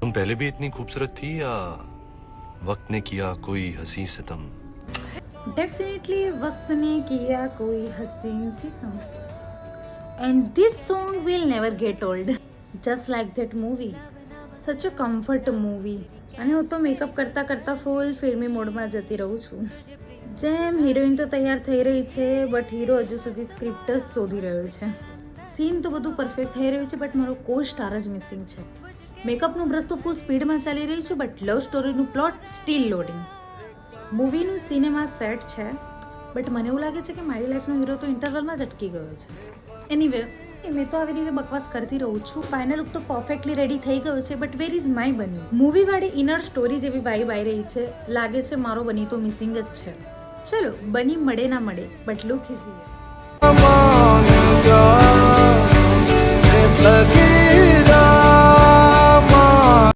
तुम पहले भी इतनी खूबसूरत थी या वक्त ने किया कोई हंसी सितम? डेफिनेटली वक्त ने किया कोई हसीन सितम and this song will never get old just like that movie such a comfort movie. અને હું તો મેકઅપ કરતાં કરતાં ફૂલ ફિલ્મી મોડમાં જતી રહું છું. જેમ હિરોઈન તો તૈયાર થઈ રહી છે બટ હીરો હજુ સુધી સ્ક્રિપ્ટ જ શોધી રહ્યો છે. સીન તો બધું પરફેક્ટ થઈ રહ્યું છે બટ મારો કો સ્ટાર જ મિસિંગ છે. મેકઅપનું બ્રશ તો ફૂલ સ્પીડમાં ચાલી રહ્યું છે બટ લવ સ્ટોરીનું પ્લોટ સ્ટીલ લોડિંગ. મૂવીનું સિનેમા સેટ છે બટ મને એવું લાગે છે કે મારી લાઈફનો હીરો તો ઇન્ટરવલમાં જ અટકી ગયો છે. એનીવે મેં તો આવી રીતે બકવાસ કરતી રહું છું. ફાઇનલ લુક તો પરફેક્ટલી રેડી થઈ ગયો છે બટ વેર ઇઝ માય બની? મૂવીવાળી ઇનર સ્ટોરી જેવી વાઇબ આવી રહી છે. લાગે છે મારો બની તો મિસિંગ જ છે. ચલો બની મળે ના મળે બટ લુક ઇઝ હિયર.